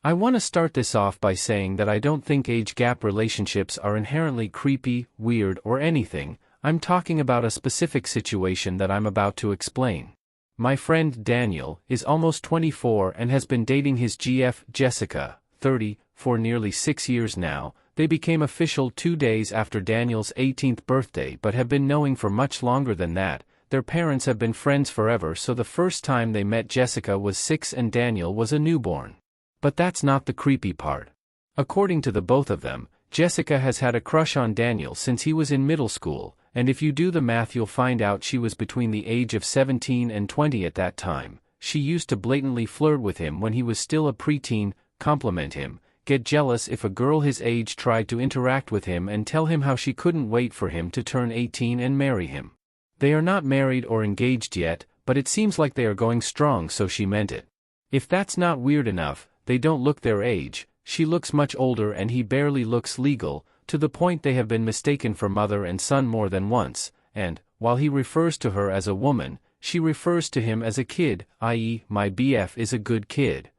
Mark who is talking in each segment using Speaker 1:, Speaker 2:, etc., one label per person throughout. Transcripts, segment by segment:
Speaker 1: I want to start this off by saying that I don't think age gap relationships are inherently creepy, weird, or anything. I'm talking about a specific situation that I'm about to explain. My friend Daniel is almost 24 and has been dating his GF, Jessica, 30, for nearly 6 years now. They became official 2 days after Daniel's 18th birthday but have been knowing for much longer than that. Their parents have been friends forever, so the first time they met Jessica was 6 and Daniel was a newborn. But that's not the creepy part. According to the both of them, Jessica has had a crush on Daniel since he was in middle school, and if you do the math you'll find out she was between the age of 17 and 20 at that time. She used to blatantly flirt with him when he was still a preteen, compliment him, get jealous if a girl his age tried to interact with him, and tell him how she couldn't wait for him to turn 18 and marry him. They are not married or engaged yet, but it seems like they are going strong, so she meant it. If that's not weird enough, they don't look their age. She looks much older and he barely looks legal, to the point they have been mistaken for mother and son more than once, and, while he refers to her as a woman, she refers to him as a kid, i.e., my BF is a good kid.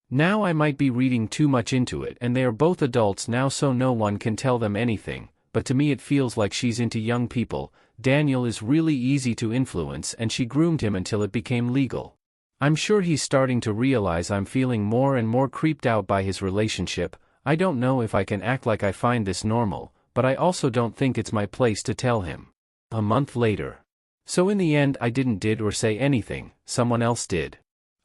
Speaker 1: Now I might be reading too much into it, and they are both adults now, so no one can tell them anything, but to me it feels like she's into young people. Daniel is really easy to influence and she groomed him until it became legal. I'm sure he's starting to realize I'm feeling more and more creeped out by his relationship. I don't know if I can act like I find this normal, but I also don't think it's my place to tell him. A month later. So in the end I didn't or say anything, someone else did.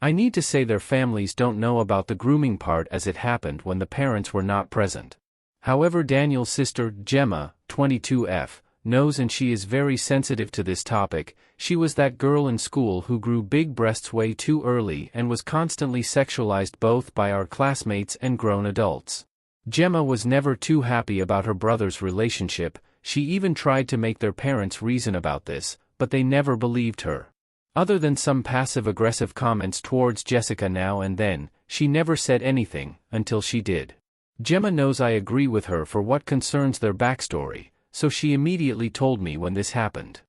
Speaker 1: I need to say their families don't know about the grooming part as it happened when the parents were not present. However, Daniel's sister, Gemma, 22F, knows, and she is very sensitive to this topic. She was that girl in school who grew big breasts way too early and was constantly sexualized both by our classmates and grown adults. Gemma was never too happy about her brother's relationship. She even tried to make their parents reason about this, but they never believed her. Other than some passive-aggressive comments towards Jessica now and then, she never said anything, until she did. Gemma knows I agree with her for what concerns their backstory, so she immediately told me when this happened.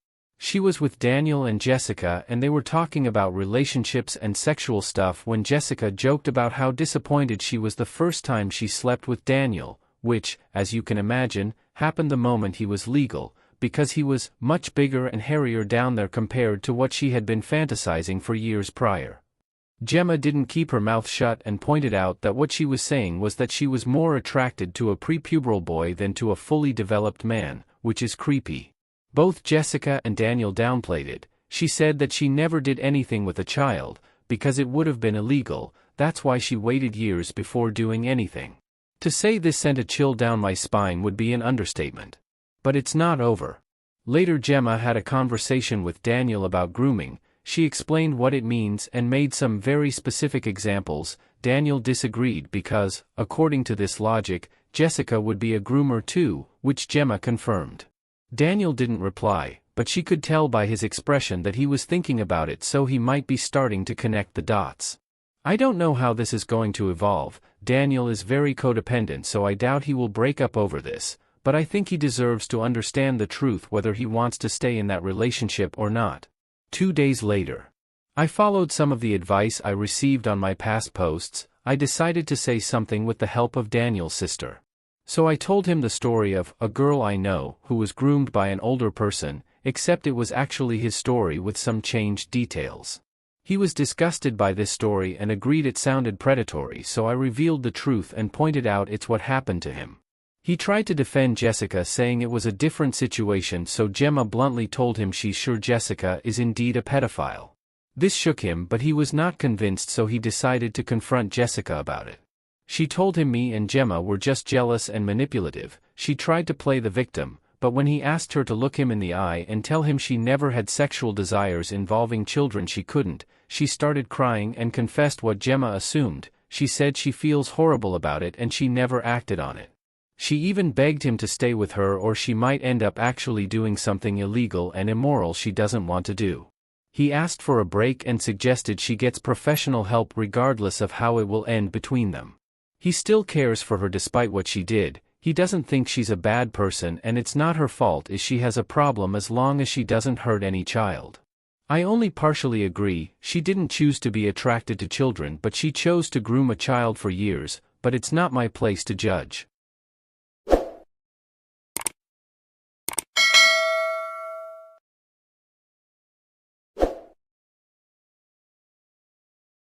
Speaker 1: She was with Daniel and Jessica and they were talking about relationships and sexual stuff when Jessica joked about how disappointed she was the first time she slept with Daniel, which, as you can imagine, happened the moment he was legal, because he was much bigger and hairier down there compared to what she had been fantasizing for years prior. Gemma didn't keep her mouth shut and pointed out that what she was saying was that she was more attracted to a prepubertal boy than to a fully developed man, which is creepy. Both Jessica and Daniel downplayed it. She said that she never did anything with a child, because it would have been illegal. That's why she waited years before doing anything. To say this sent a chill down my spine would be an understatement. But it's not over. Later Gemma had a conversation with Daniel about grooming. She explained what it means and made some very specific examples. Daniel disagreed because, according to this logic, Jessica would be a groomer too, which Gemma confirmed. Daniel didn't reply, but she could tell by his expression that he was thinking about it, so he might be starting to connect the dots. I don't know how this is going to evolve. Daniel is very codependent, so I doubt he will break up over this, but I think he deserves to understand the truth whether he wants to stay in that relationship or not. 2 days later. I followed some of the advice I received on my past posts. I decided to say something with the help of Daniel's sister. So I told him the story of a girl I know who was groomed by an older person, except it was actually his story with some changed details. He was disgusted by this story and agreed it sounded predatory, so I revealed the truth and pointed out it's what happened to him. He tried to defend Jessica, saying it was a different situation, so Gemma bluntly told him she's sure Jessica is indeed a pedophile. This shook him, but he was not convinced, so he decided to confront Jessica about it. She told him me and Gemma were just jealous and manipulative. She tried to play the victim, but when he asked her to look him in the eye and tell him she never had sexual desires involving children, she couldn't. She started crying and confessed what Gemma assumed. She said she feels horrible about it and she never acted on it. She even begged him to stay with her or she might end up actually doing something illegal and immoral she doesn't want to do. He asked for a break and suggested she gets professional help regardless of how it will end between them. He still cares for her despite what she did. He doesn't think she's a bad person and it's not her fault if she has a problem as long as she doesn't hurt any child. I only partially agree. She didn't choose to be attracted to children, but she chose to groom a child for years, but it's not my place to judge.